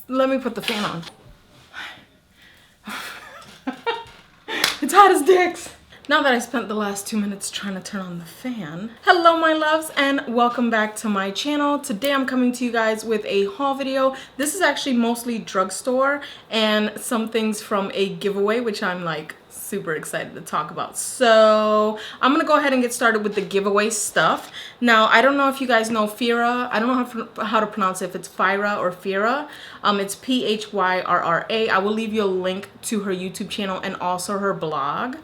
Let me put the fan on. It's hot as dicks. Now that I spent the last 2 minutes trying to turn on the fan. Hello my loves and welcome back to my channel. Today I'm coming to you guys with a haul video. This is actually mostly drugstore and some things from a giveaway, which I'm like super excited to talk about. So I'm gonna go ahead and get started with the giveaway stuff. Now I don't know if you guys know Phyrra. I don't know how to pronounce it, if it's Phyrra or Phyrra. It's Phyrra. I will leave you a link to her YouTube channel and also her blog.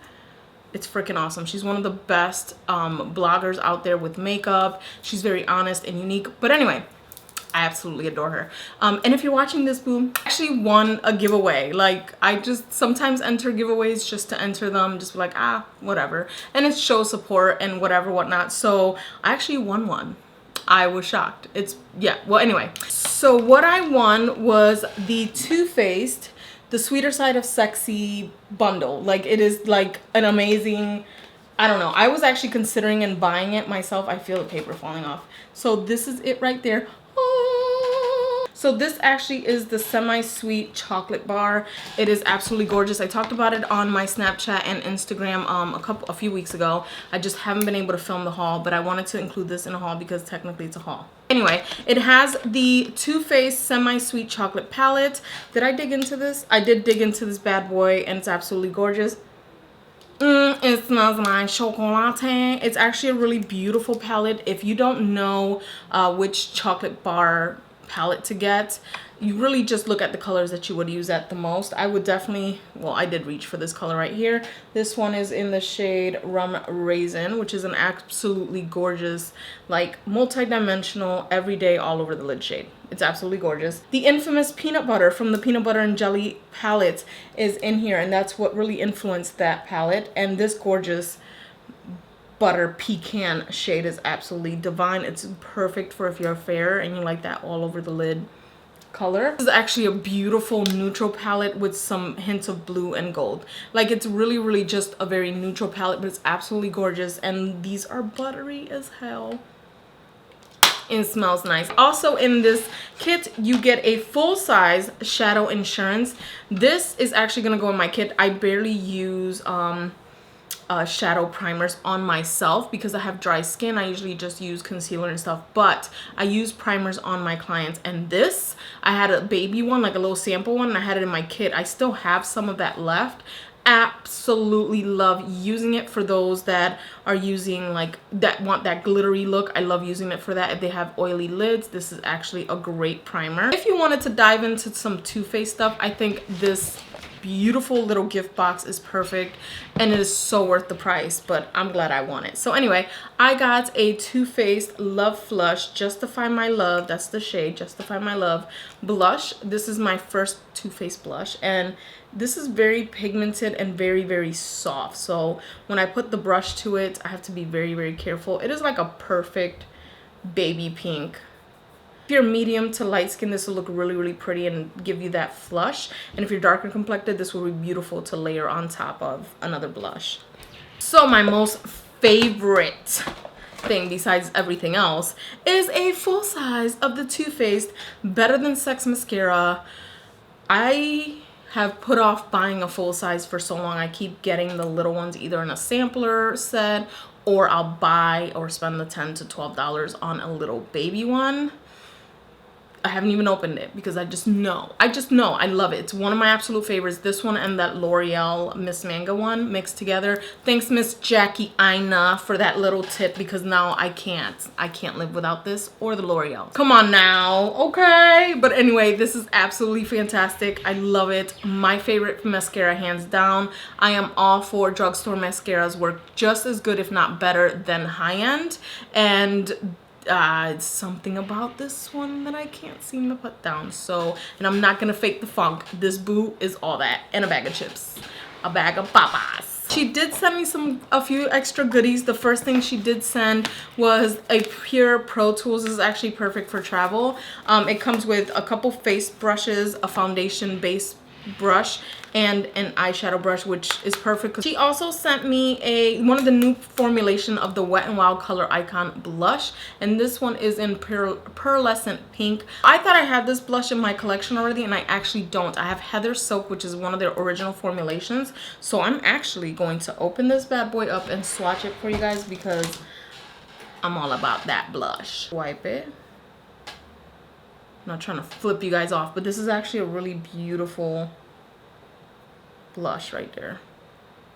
It's freaking awesome. She's one of the best bloggers out there with makeup. She's very honest and unique. But anyway, I absolutely adore her. And if you're watching this, boo, I actually won a giveaway. Like, I just sometimes enter giveaways just to enter them, just be like, ah, whatever. And it shows support and whatever, whatnot. So I actually won one. I was shocked. Yeah, well, anyway. So what I won was the Too Faced The Sweeter Side of Sexy bundle. Like, it is like an amazing, I don't know. I was actually considering and buying it myself. I feel the paper falling off. So this is it right there. So this actually is the semi-sweet chocolate bar. It is absolutely gorgeous. I talked about it on my Snapchat and Instagram a few weeks ago. I just haven't been able to film the haul, but I wanted to include this in a haul because technically it's a haul. Anyway, it has the Too Faced semi-sweet chocolate palette. Did I dig into this? I did dig into this bad boy and it's absolutely gorgeous. It smells like chocolate. It's actually a really beautiful palette. If you don't know which chocolate bar palette to get, you really just look at the colors that you would use at the most. I would definitely, well, I did reach for this color right here. This one is in the shade Rum Raisin, which is an absolutely gorgeous, like multi-dimensional, everyday, all over the lid shade. It's absolutely gorgeous. The infamous peanut butter from the peanut butter and jelly palette is in here, and that's what really influenced that palette. And this gorgeous butter pecan shade is absolutely divine. It's perfect for if you're fair and you like that all over the lid color. This is actually a beautiful neutral palette with some hints of blue and gold. Like, it's really just a very neutral palette, but it's absolutely gorgeous. And these are buttery as hell. It smells nice. Also in this kit, you get a full-size shadow insurance. This is actually gonna go in my kit. I barely use shadow primers on myself because I have dry skin. I usually just use concealer and stuff, but I use primers on my clients. And this, I had a baby one, like a little sample one, and I had it in my kit. I still have some of that left. Absolutely love using it for those that are using, like, that want that glittery look. I love using it for that. If they have oily lids, this is actually a great primer. If you wanted to dive into some Too Faced stuff, I think this beautiful little gift box is perfect and it is so worth the price, but I'm glad I won it. So anyway, I got a Too Faced Love Flush Justify My Love, that's the shade, Justify My Love blush. This is my first Too Faced blush, and this is very pigmented and very soft. So when I put the brush to it, I have to be very careful. It is like a perfect baby pink. If you're medium to light skin, this will look really pretty and give you that flush. And if you're darker complected, this will be beautiful to layer on top of another blush. So my most favorite thing besides everything else is a full size of the Too Faced Better Than Sex mascara. I have put off buying a full size for so long. I keep getting the little ones either in a sampler set, or I'll buy or spend the $10 to $12 on a little baby one. I haven't even opened it because I just know. I love it. It's one of my absolute favorites. This one and that L'Oreal Miss Manga one mixed together. Thanks, Miss Jackie Aina, for that little tip, because now I can't live without this or the L'Oreal. Come on now, okay? But anyway, this is absolutely fantastic. I love it. My favorite mascara, hands down. I am all for drugstore mascaras. Work just as good, if not better, than high-end. And it's something about this one that I can't seem to put down. So, and I'm not gonna fake the funk. This boo is all that and a bag of chips, a bag of papas. She did send me a few extra goodies. The first thing she did send was a Pure Pro Tools. This is actually perfect for travel. It comes with a couple face brushes, a foundation base brush and an eyeshadow brush, which is perfect. She also sent me one of the new formulation of the Wet n Wild Color Icon blush, and this one is in pearlescent pink. I thought I had this blush in my collection already, and I actually don't. I have Heather Silk, which is one of their original formulations, so I'm actually going to open this bad boy up and swatch it for you guys because I'm all about that blush. Wipe it. I'm not trying to flip you guys off, but this is actually a really beautiful blush right there.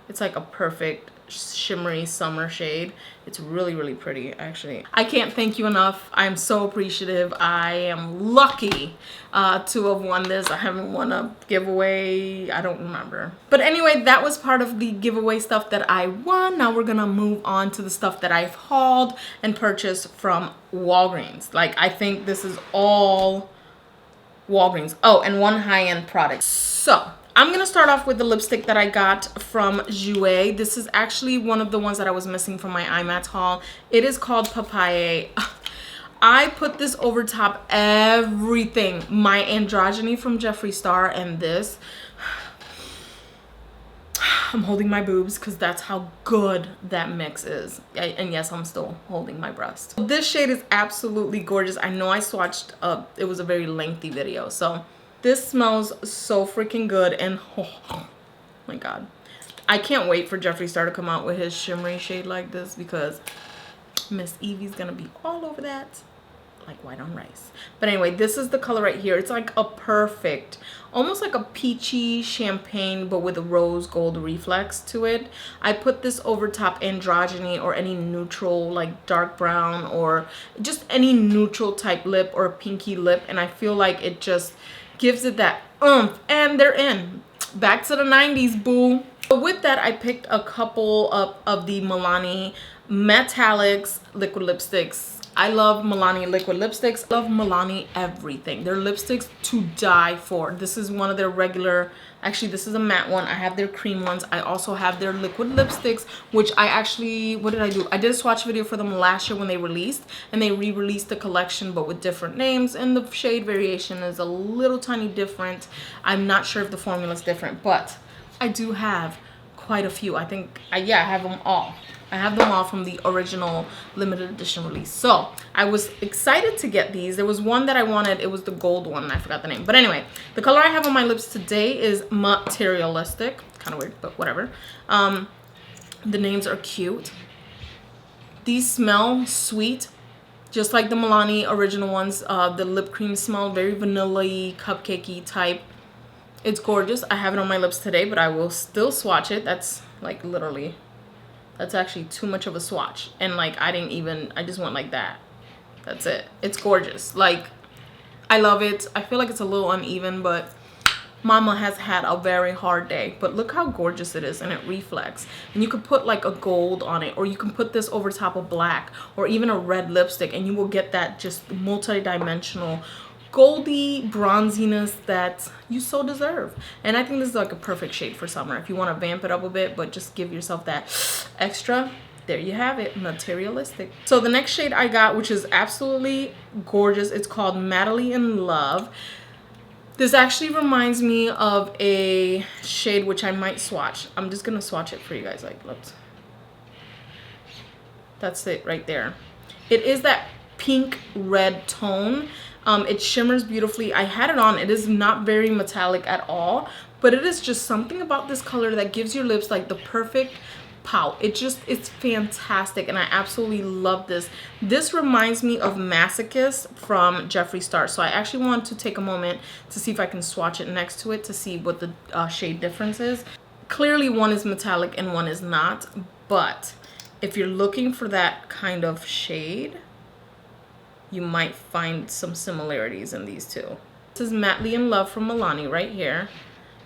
It's like a perfect shimmery summer shade. It's really, really pretty, actually. I can't thank you enough. I'm so appreciative. I am lucky to have won this. I haven't won a giveaway. I don't remember. But anyway, that was part of the giveaway stuff that I won. Now we're gonna move on to the stuff that I've hauled and purchased from Walgreens. Like, I think this is all Walgreens. Oh, and one high-end product. So I'm gonna start off with the lipstick that I got from Jouer. This is actually one of the ones that I was missing from my IMATS haul. It is called Papaya. I put this over top everything. My Androgyny from Jeffree Star and this. I'm holding my boobs because that's how good that mix is. And yes, I'm still holding my breast. This shade is absolutely gorgeous. I know I swatched it was a very lengthy video, so this smells so freaking good, and oh my god, I can't wait for Jeffree Star to come out with his shimmery shade like this because Miss Evie's gonna be all over that like white on rice. But anyway, this is the color right here. It's like a perfect, almost like a peachy champagne, but with a rose gold reflex to it. I put this over top Androgyny or any neutral, like dark brown or just any neutral type lip or pinky lip, and I feel like it just gives it that oomph. And they're in. Back to the 90s, boo. So with that, I picked a couple of the Milani Metallics liquid lipsticks. I love Milani liquid lipsticks. I love Milani everything. Their lipsticks to die for. This is one of their regular, actually this is a matte one. I have their cream ones. I also have their liquid lipsticks, which I actually, what did I do? I did a swatch video for them last year when they released, and they re-released the collection but with different names, and the shade variation is a little tiny different. I'm not sure if the formula is different, but I do have quite a few. I think, yeah, I have them all. I have them all from the original limited edition release. So I was excited to get these. There was one that I wanted. It was the gold one. I forgot the name. But anyway, the color I have on my lips today is Materialistic. Kind of weird, but whatever. The names are cute. These smell sweet, just like the Milani original ones. The lip cream smell very vanilla-y, cupcakey type. It's gorgeous. I have it on my lips today, but I will still swatch it. That's like literally... that's actually too much of a swatch, and like I just went like that. That's it. It's gorgeous. Like, I love it. I feel like it's a little uneven, but mama has had a very hard day. But look how gorgeous it is, and it reflects. And you could put like a gold on it, or you can put this over top of black or even a red lipstick, and you will get that just multi-dimensional goldy bronziness that you so deserve. And I think this is like a perfect shade for summer if you want to vamp it up a bit but just give yourself that extra. There you have it, Materialistic. So the next shade I got, which is absolutely gorgeous, it's called Madly in Love. This actually reminds me of a shade which I might swatch. I'm just gonna swatch it for you guys. Like, let's, that's it right there. It is that pink red tone. It shimmers beautifully. I had it on. It is not very metallic at all, but it is just something about this color that gives your lips like the perfect pout. It's fantastic, and I absolutely love this. This reminds me of Masochist from Jeffree Star, so I actually want to take a moment to see if I can swatch it next to it to see what the shade difference is. Clearly one is metallic and one is not, but if you're looking for that kind of shade, you might find some similarities in these two. This is Madly in Love from Milani right here.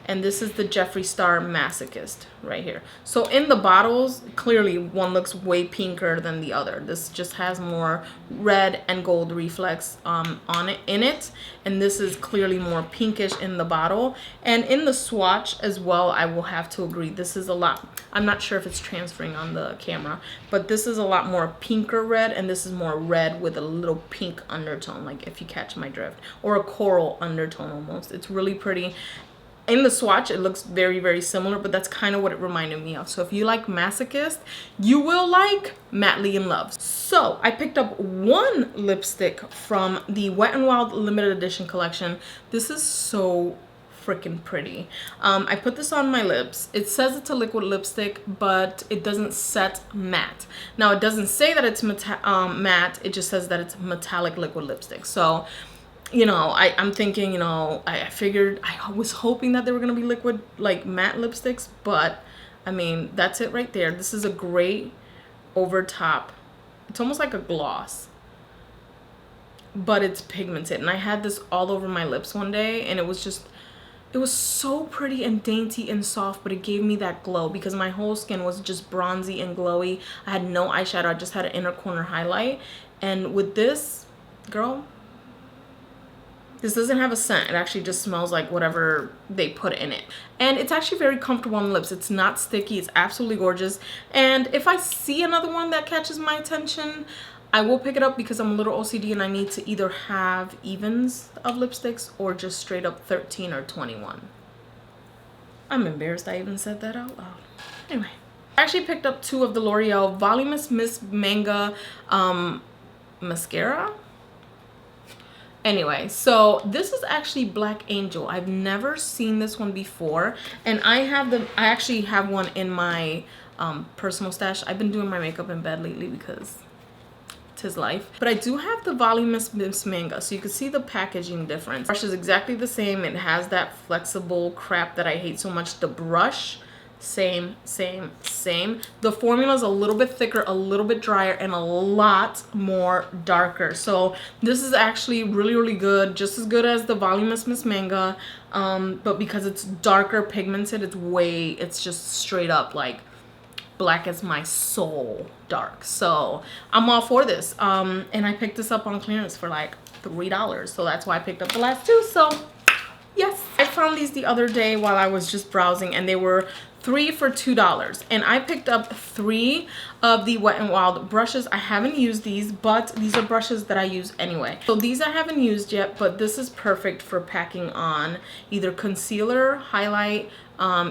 And this is the Jeffree Star Masochist right here. So in the bottles, clearly one looks way pinker than the other. This just has more red and gold reflex in it. And this is clearly more pinkish in the bottle. And in the swatch as well, I will have to agree, this is a lot, I'm not sure if it's transferring on the camera, but this is a lot more pinker red, and this is more red with a little pink undertone, like if you catch my drift, or a coral undertone almost. It's really pretty. in the swatch, it looks very, very similar, but that's kind of what it reminded me of. So if you like Masochist, you will like Madly in Love. So I picked up one lipstick from the Wet n Wild limited edition collection. This is so freaking pretty. I put this on my lips. It says it's a liquid lipstick, but it doesn't set matte. Now it doesn't say that it's matte, it just says that it's metallic liquid lipstick. So, you know, I'm thinking, you know, I figured, I was hoping that they were gonna be liquid, like matte lipsticks, but I mean, that's it right there. This is a great over top. It's almost like a gloss, but it's pigmented. And I had this all over my lips one day, and it was just, it was so pretty and dainty and soft, but it gave me that glow because my whole skin was just bronzy and glowy. I had no eyeshadow. I just had an inner corner highlight. And with this, girl, this doesn't have a scent. It actually just smells like whatever they put in it. And it's actually very comfortable on the lips. It's not sticky. It's absolutely gorgeous. And if I see another one that catches my attention, I will pick it up because I'm a little OCD and I need to either have evens of lipsticks or just straight up 13 or 21. I'm embarrassed I even said that out loud. Anyway, I actually picked up two of the L'Oreal Voluminous Miss Manga mascara. Anyway, so this is actually Black Angel. I've never seen this one before, and I actually have one in my personal stash. I've been doing my makeup in bed lately because his life, but I do have the Voluminous Miss Manga, so you can see the packaging difference. The brush is exactly the same. It has that flexible crap that I hate so much. The brush, same. The formula is a little bit thicker, a little bit drier, and a lot more darker. So this is actually really, really good, just as good as the Voluminous Miss Manga, but because it's darker pigmented, it's just straight up like black as my soul dark. So I'm all for this. And I picked this up on clearance for like $3, so that's why I picked up the last two. So yes, I found these the other day while I was just browsing, and they were 3 for $2, and I picked up 3 of the Wet n Wild brushes. I haven't used these, but these are brushes that I use anyway. So these I haven't used yet, but this is perfect for packing on either concealer, highlight,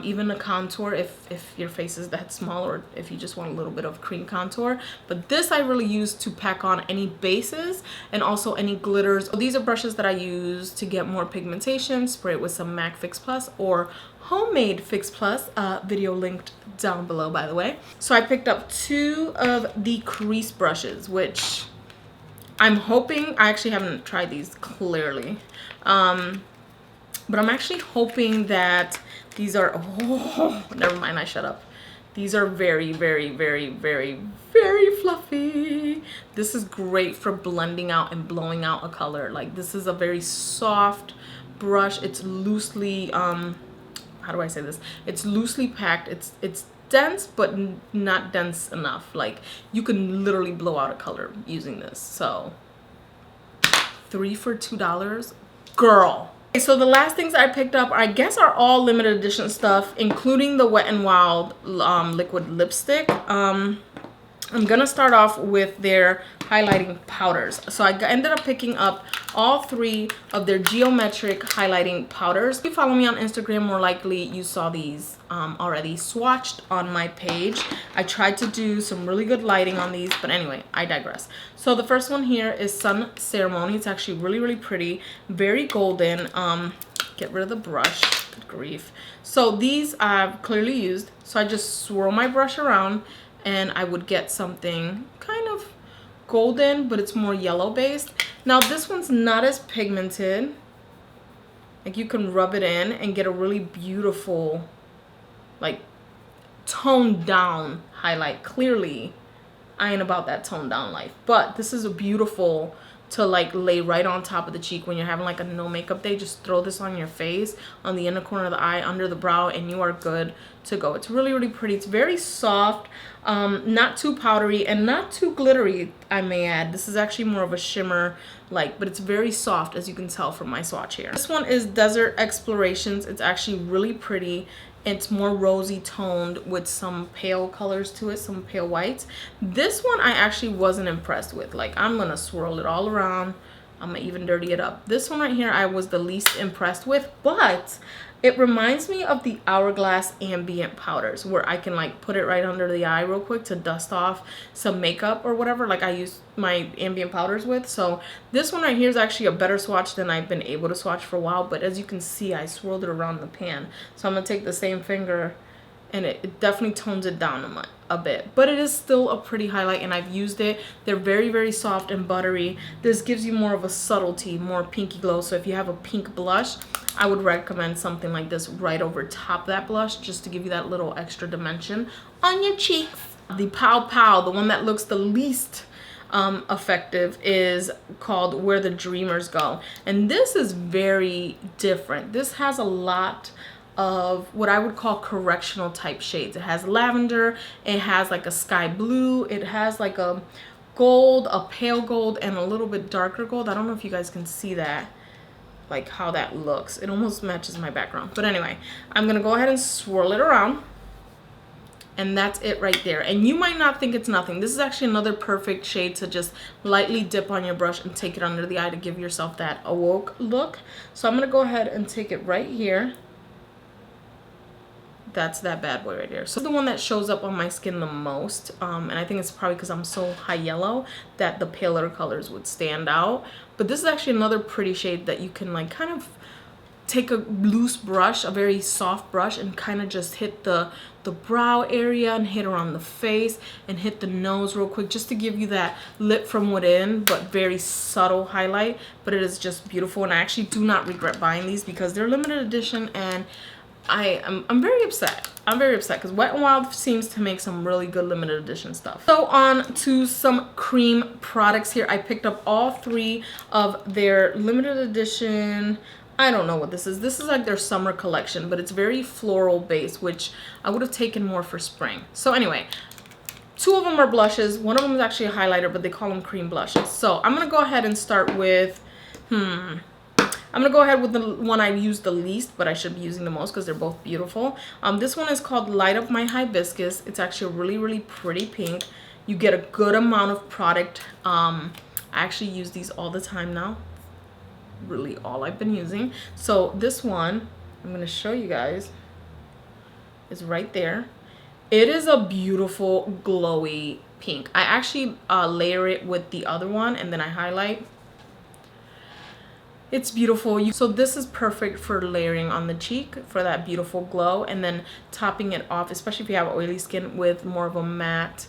even a contour if your face is that small, or if you just want a little bit of cream contour. But this I really use to pack on any bases and also any glitters. So these are brushes that I use to get more pigmentation. Spray it with some MAC Fix Plus or Homemade Fix Plus, video linked down below, by the way. So I picked up 2 of the crease brushes, which I'm hoping, I actually haven't tried these clearly, but I'm actually hoping that these are, oh, never mind, I shut up. These are very, very, very, very, very fluffy. This is great for blending out and blowing out a color. Like, this is a very soft brush. It's loosely, how do I say this? It's loosely packed. It's dense, but not dense enough. Like, you can literally blow out a color using this. So 3 for $2, girl. Okay, so the last things I picked up, I guess, are all limited edition stuff, including the Wet n Wild liquid lipstick. I'm gonna start off with their highlighting powders. So I ended up picking up all 3 of their geometric highlighting powders. If you follow me on Instagram, more likely you saw these already swatched on my page. I tried to do some really good lighting on these, but anyway, I digress. So the first one here is Sun Ceremony. It's actually really, really pretty, very golden. Get rid of the brush, good grief. So these I've clearly used, so I just swirl my brush around and I would get something kind of golden, but it's more yellow based. Now this one's not as pigmented. Like, you can rub it in and get a really beautiful, like, toned down highlight. Clearly I ain't about that toned down life, but this is a beautiful to like lay right on top of the cheek when you're having like a no makeup day. Just throw this on your face, on the inner corner of the eye, under the brow, and you are good to go. It's really, really pretty. It's very soft, not too powdery and not too glittery, I may add. This is actually more of a shimmer like, but it's very soft, as you can tell from my swatch here. This one is Desert Explorations. It's actually really pretty. It's more rosy toned with some pale colors to it, some pale whites. This one I actually wasn't impressed with. Like, I'm gonna swirl it all around I'm gonna even dirty it up. This one right here I was the least impressed with, but it reminds me of the Hourglass ambient powders, where I can like put it right under the eye real quick to dust off some makeup or whatever, like I use my ambient powders with. So this one right here is actually a better swatch than I've been able to swatch for a while, but as you can see, I swirled it around the pan. So I'm gonna take the same finger, and it definitely tones it down a bit, but it is still a pretty highlight, and I've used it. They're very, very soft and buttery. This gives you more of a subtlety, more pinky glow. So if you have a pink blush, I would recommend something like this right over top that blush, just to give you that little extra dimension on your cheeks. The Pow Pow, the one that looks the least effective, is called Where the Dreamers Go, and this is very different. This has a lot of what I would call correctional type shades. It has lavender, it has like a sky blue, it has like a gold, a pale gold, and a little bit darker gold. I don't know if you guys can see that, like how that looks. It almost matches my background. But anyway, I'm gonna go ahead and swirl it around, and that's it right there. And you might not think it's nothing. This is actually another perfect shade to just lightly dip on your brush and take it under the eye to give yourself that awoke look. So I'm gonna go ahead and take it right here. That's that bad boy right there. So the one that shows up on my skin the most, and I think it's probably because I'm so high yellow that the paler colors would stand out. But this is actually another pretty shade that you can like kind of take a loose brush, a very soft brush, and kind of just hit the brow area and hit around the face and hit the nose real quick, just to give you that lit from within but very subtle highlight. But it is just beautiful, and I actually do not regret buying these because they're limited edition, and I'm very upset. I'm very upset because Wet n Wild seems to make some really good limited edition stuff. So on to some cream products here. I picked up all 3 of their limited edition. I don't know what this is. This is like their summer collection, but it's very floral based, which I would have taken more for spring. So anyway, 2 of them are blushes. One of them is actually a highlighter, but they call them cream blushes. So I'm gonna go ahead and start with, I'm gonna go ahead with the one I use the least, but I should be using the most because they're both beautiful. This one is called Light Up My Hibiscus. It's actually a really, really pretty pink. You get a good amount of product. I actually use these all the time now. Really all I've been using. So this one, I'm gonna show you guys, is right there. It is a beautiful glowy pink. I actually layer it with the other one and then I highlight. It's beautiful. So this is perfect for layering on the cheek for that beautiful glow, and then topping it off, especially if you have oily skin, with more of a matte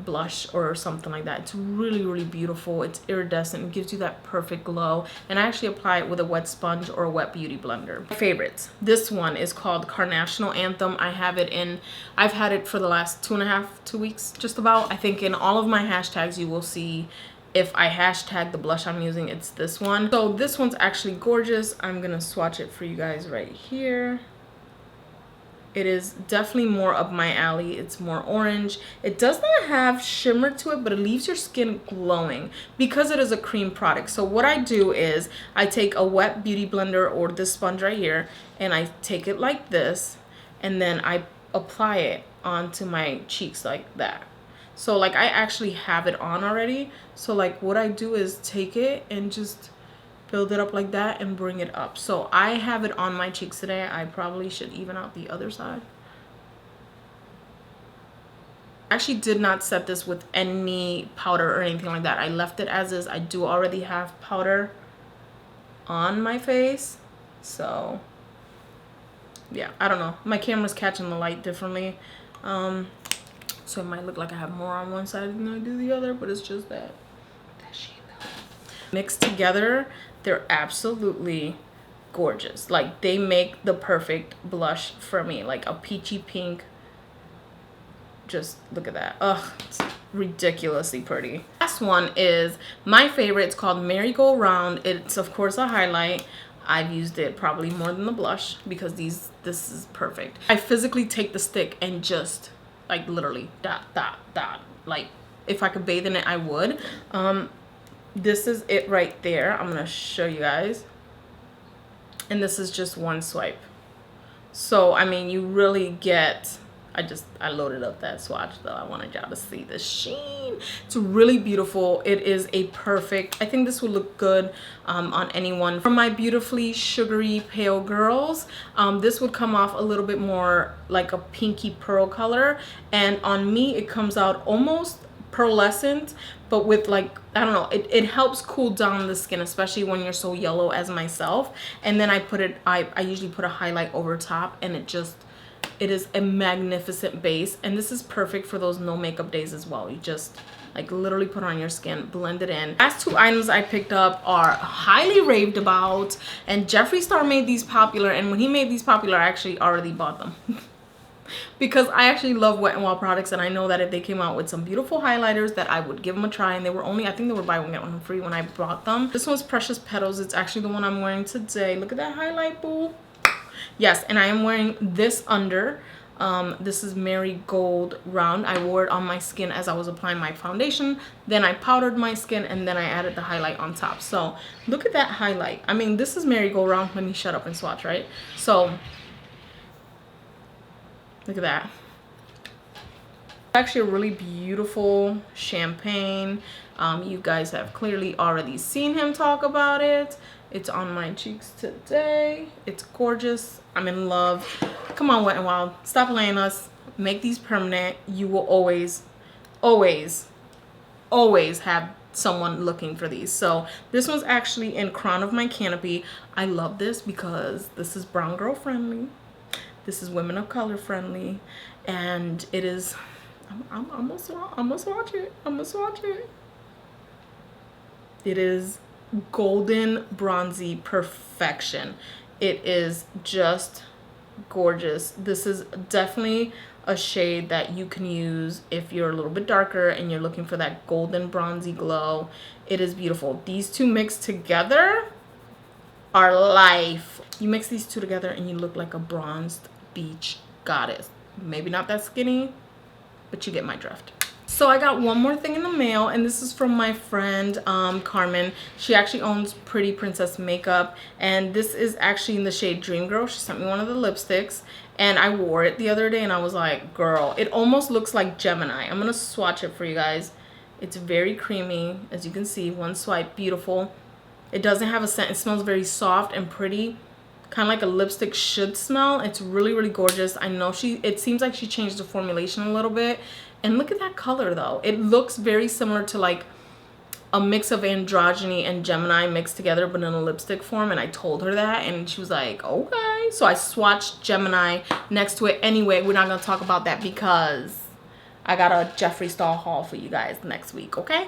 blush or something like that. It's really, really beautiful. It's iridescent. It gives you that perfect glow, and I actually apply it with a wet sponge or a wet beauty blender. My favorites. This one is called Carnational Anthem. I've had it for the last 2 weeks just about. I think in all of my hashtags you will see, if I hashtag the blush I'm using, it's this one. So this one's actually gorgeous. I'm gonna swatch it for you guys right here. It is definitely more up my alley. It's more orange. It does not have shimmer to it, but it leaves your skin glowing because it is a cream product. So what I do is I take a wet beauty blender or this sponge right here, and I take it like this, and then I apply it onto my cheeks like that. So like I actually have it on already. So like what I do is take it and just build it up like that and bring it up. So I have it on my cheeks today. I probably should even out the other side. I actually did not set this with any powder or anything like that. I left it as is. I do already have powder on my face. So yeah, I don't know. My camera's catching the light differently. So it might look like I have more on one side than I do the other, but it's just that shade though. Mixed together, they're absolutely gorgeous. Like they make the perfect blush for me, like a peachy pink. Just look at that. Ugh, it's ridiculously pretty. Last one is my favorite. It's called Merry-Go-Round. It's of course a highlight. I've used it probably more than the blush because this is perfect. I physically take the stick and just like literally dot dot dot, like if I could bathe in it I would. This is it right there. I'm gonna show you guys, and this is just one swipe. So I mean, you really get I loaded up that swatch though. I wanted y'all to see the sheen. It's really beautiful. It is a perfect, I think this would look good on anyone. For my beautifully sugary pale girls, this would come off a little bit more like a pinky pearl color, and on me it comes out almost pearlescent, but with like, I don't know, it helps cool down the skin, especially when you're so yellow as myself. And then I usually put a highlight over top, and it is a magnificent base, and this is perfect for those no makeup days as well. You just like literally put it on your skin, blend it in. Last two items I picked up are highly raved about, and Jeffree Star made these popular, and when he made these popular I actually already bought them. Because I actually love Wet n Wild products, and I know that if they came out with some beautiful highlighters that I would give them a try. And they were only, I think they were buy one get one free when I bought them. This one's Precious Petals. It's actually the one I'm wearing today. Look at that highlight, boo. Yes, and I am wearing this under. This is Marigold Round. I wore it on my skin as I was applying my foundation. Then I powdered my skin, and then I added the highlight on top. So look at that highlight. I mean, this is Marigold Round. Let me shut up and swatch, right? So look at that. Actually a really beautiful champagne. You guys have clearly already seen him talk about it. It's on my cheeks today. It's gorgeous. I'm in love. Come on, Wet n Wild. Stop playing us. Make these permanent. You will always, always, always have someone looking for these. So this one's actually in Crown of My Canopy. I love this because this is brown girl friendly. This is women of color friendly. And it is, I'm gonna swatch it. I'm gonna swatch it. It is golden bronzy perfection. It is just gorgeous. This is definitely a shade that you can use if you're a little bit darker and you're looking for that golden bronzy glow. It is beautiful. These two mixed together are life. You mix these two together and you look like a bronzed beach goddess. Maybe not that skinny, but you get my drift. So I got one more thing in the mail, and this is from my friend Carmen. She actually owns Pretty Princess Makeup, and this is actually in the shade Dream Girl. She sent me one of the lipsticks, and I wore it the other day, and I was like, girl, it almost looks like Gemini. I'm gonna swatch it for you guys. It's very creamy, as you can see. One swipe, beautiful. It doesn't have a scent. It smells very soft and pretty, kind of like a lipstick should smell. It's really, really gorgeous. I know it seems like she changed the formulation a little bit. And look at that color though. It looks very similar to like a mix of androgyny and Gemini mixed together, but in a lipstick form. And I told her that, and she was like, okay. So I swatched Gemini next to it. Anyway, we're not gonna talk about that because I got a Jeffree Star haul for you guys next week, okay?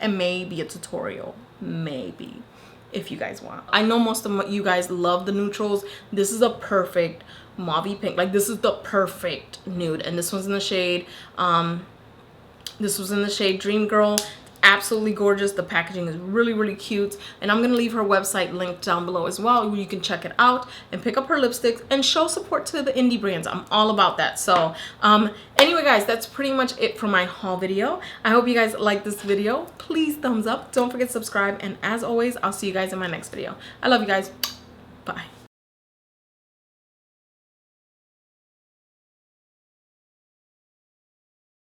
And maybe a tutorial, maybe, if you guys want. I know most of you guys love the neutrals. This is a perfect mauve pink. Like, this is the perfect nude, and this one's in the shade this was in the shade Dream Girl. Absolutely gorgeous. The packaging is really, really cute, and I'm gonna leave her website linked down below as well, where you can check it out and pick up her lipsticks and show support to the indie brands. I'm all about that. So anyway guys, that's pretty much it for my haul video. I hope you guys like this video. Please thumbs up, don't forget to subscribe, and as always, I'll see you guys in my next video. I love you guys. Bye.